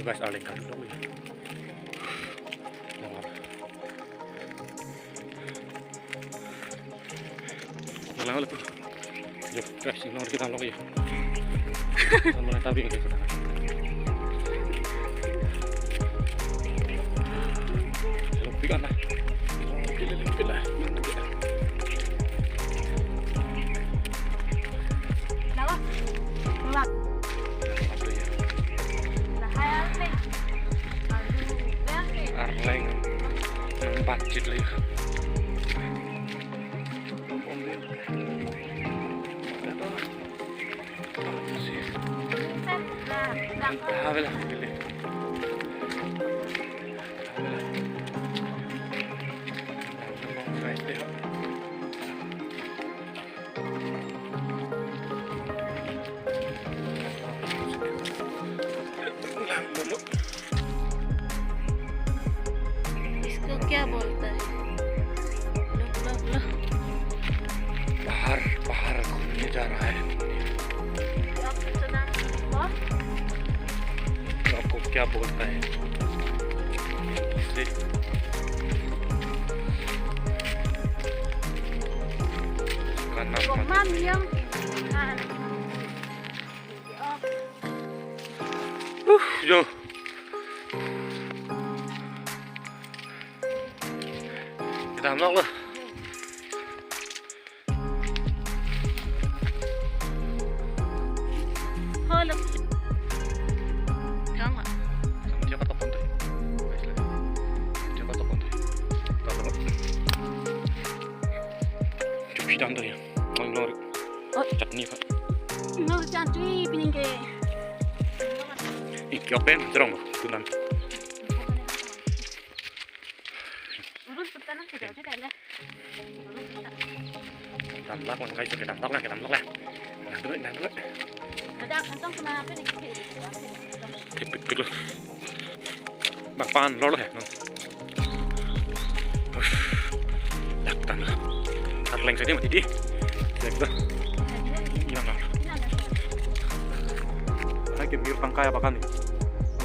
guys, aleng kan dulu ya. Malang lagi. Yuk guys, ini nomor kita lagi ya. Sama tahu yang kita. Lebih kan lah. Lebih lah. Arleng pacit lah ya. Habis pilih. इसको क्या बोलता है? लो बाहर बाहर घूमने जा रहा है। आपको क्या बोलता है? इसका नाम जो kita hamlok loh. Siapa topon tuh? Siapa topon tuh? Cukup sidang tuh ya. Nori. Chutney pak. Nor chutney piningke. Iki open terong tunan. Urus petana sudah ada. Tamlak man guys, kita tamlak lah. Nah dulu. Ada kantong kenapa nih? Tipik dulu. Bapaan lo ya. Daktan lah. Arleng saja mati di. Sekda. Iya nggak. Lagi biar pangkai apa kan nih?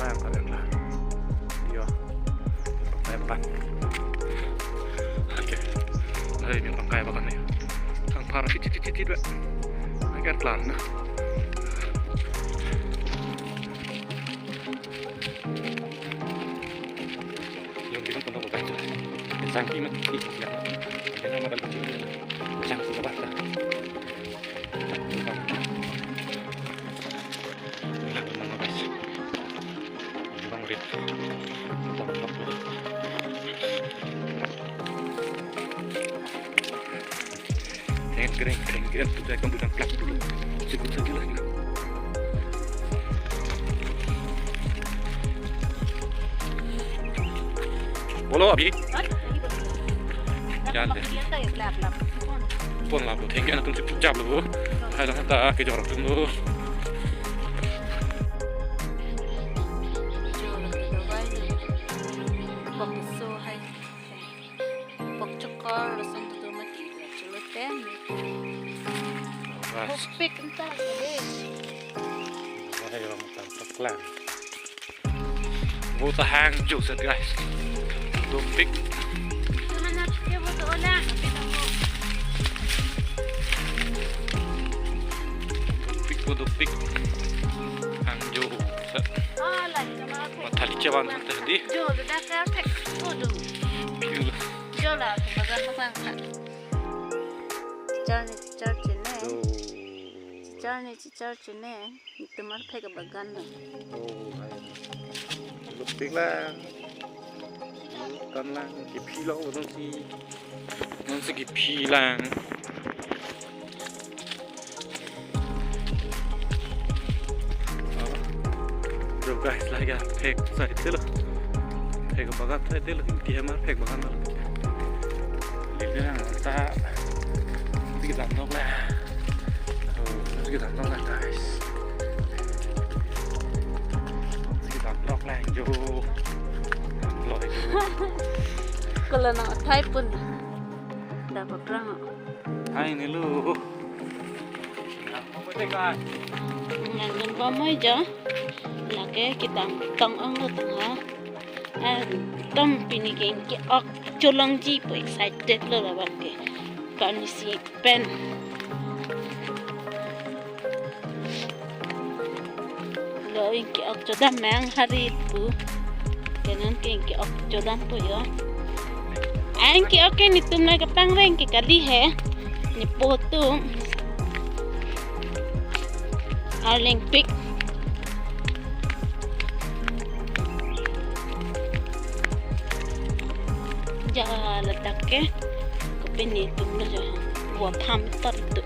Nah, kalian lah. Iya. Pangkai apa kan? Oke. Lagi biar pangkai apa kan nih? Kang parah cicit dua. Agar pelan. Yung bilang pun tak baca. Sangki mati ya. Jangan makan kecil. Jangan suka baca. Inilah teman guys. Bang Rit. Keren sudah kemudian plak dulu. Sebut saja lah. Bolo abi. Jalan deh. Pon lah, tinggi anak tuh jam lu. Ada kata kejorak dulu. Hopik entar guys. Ayo mantap pelan. Buta hang juice guys. Topik. Mana dia butuh olah. Topik. Hang juice. Oh lagi sama aku. Matali cawan tadi. Jo, udah kayak tek kudu. Jo lah, sebagai apa? Cicar-cicar itu mah kayak bagan. Topik lah. Kan lang ipilaw non si ipilang. Rồi guys lại ga phek sai thế rồi. Phek bagat sai thế rồi thì em phek bagan rồi. Liền ra ta đi làm nó là. Đi làm nó là guys. Đi làm nó là vô. Kalau nak type pun dapat perang. Hai ni lu. Apa betul kan? Yang jumpa mai je. là cái tầng tầng ông nó tầng hả tông pin cái ốc cho lăng chi bởi sai chết rồi là bạn cái còn gì pen rồi cái ốc cho đam mang hari bu cái nên cái ốc cho đam bu yo anh cái ốc cái ni tum na cái pang reng cái kali he ni poto Olympic giờ là đặt cái bên này tụi nó giờ vừa tham tận tự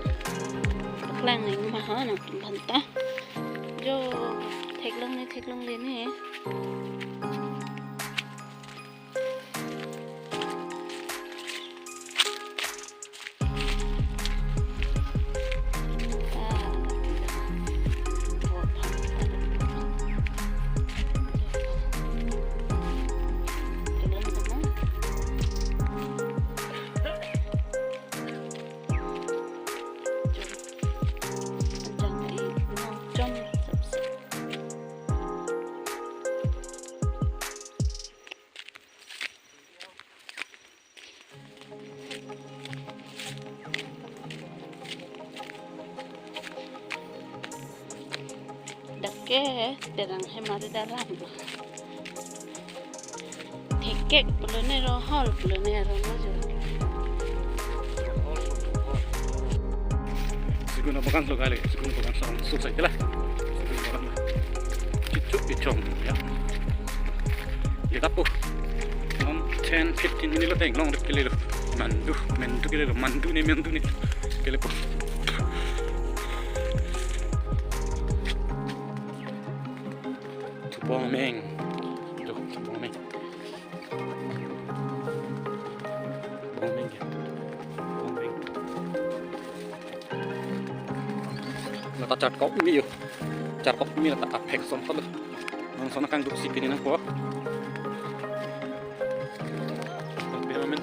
các làng này mà hả nào tụi mình ta cho thịt lông lên nè cái terang hemari dalam thekek pelonero hol pelonero maju siguna makan lo kali siguna makan sama susah lah siguna makan kicuk icong ya ya tapu 10-15 minit lo teng long kilo mandu kilo mandu ni kilo bombing tuh bombing là ta chặt cốc mi rồi chặt cốc mi là ta áp hẹn xong hết rồi nó xong nó căng đục xịt cái này nó quá bây mình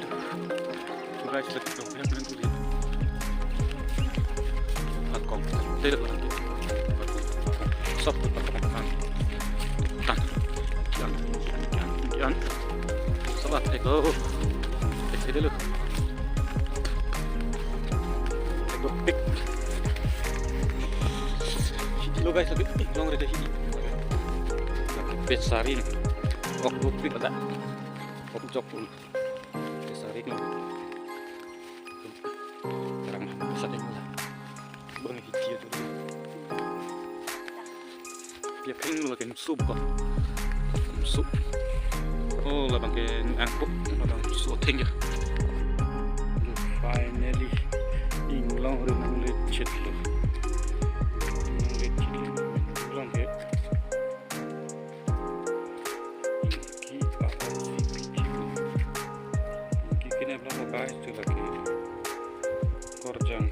chúng ta sẽ được biết mình tu gì là còn đây là sắp được các bạn yan sabat ego dulu ego pick lo guys lagi long reda sini besari nih waktu pick ada waktu jok pun besari nih sekarang bisa tinggal bang hiji itu dia pengen lagi sup kok sup oh là bằng cái ăn cúc là bằng số thinh rồi finally in long rồi mang lên chết luôn long hết cái này long một cái từ là cái cor jang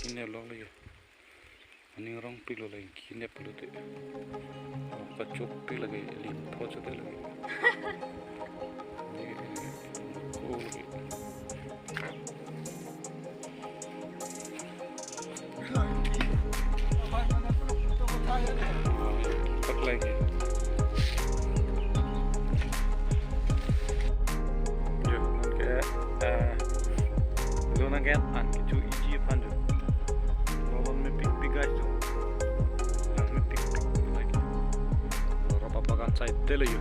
cái này long này anh rong pilo lagi cái này pilo tu kacuk pilo lagi limpo juga lagi lagi yo nang kayak an kicu iji pandu lawan me pik guys tuh nang me pik lagi roba bagan side tele yo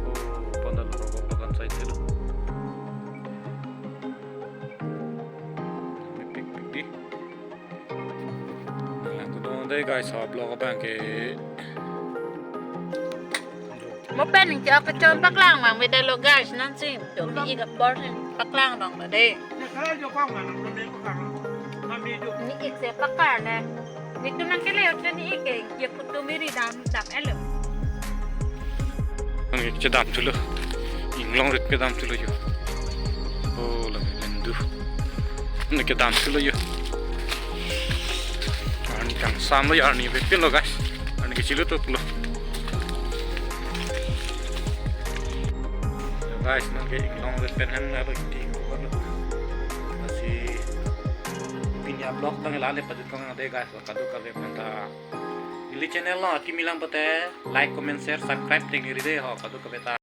oh pandal roba bagan side tele me pik di nang kudo deh guys blog apa ke một bên thì cho cái trơn bắc lang mà về đây lo guys nó xin chỗ đi gặp boss bắc lang bằng ở đây ni ik se pakar na itu nang kele ot ni ik ye putu miri dam elem ngi ci dam tulu inglong rit ke dam tulu yo oh la lendu ni ke dam tulu yo ani kang sam lo ya ni be pin lo guys ani ke cilu tu lo guys nang ke inglong rit pen han na lo ti ko lo masih punya blog tang la le pajut kang ade guys kadu ka le penta Ili channel lo timilang pate like comment share subscribe tengiri deh ho kadu kabeta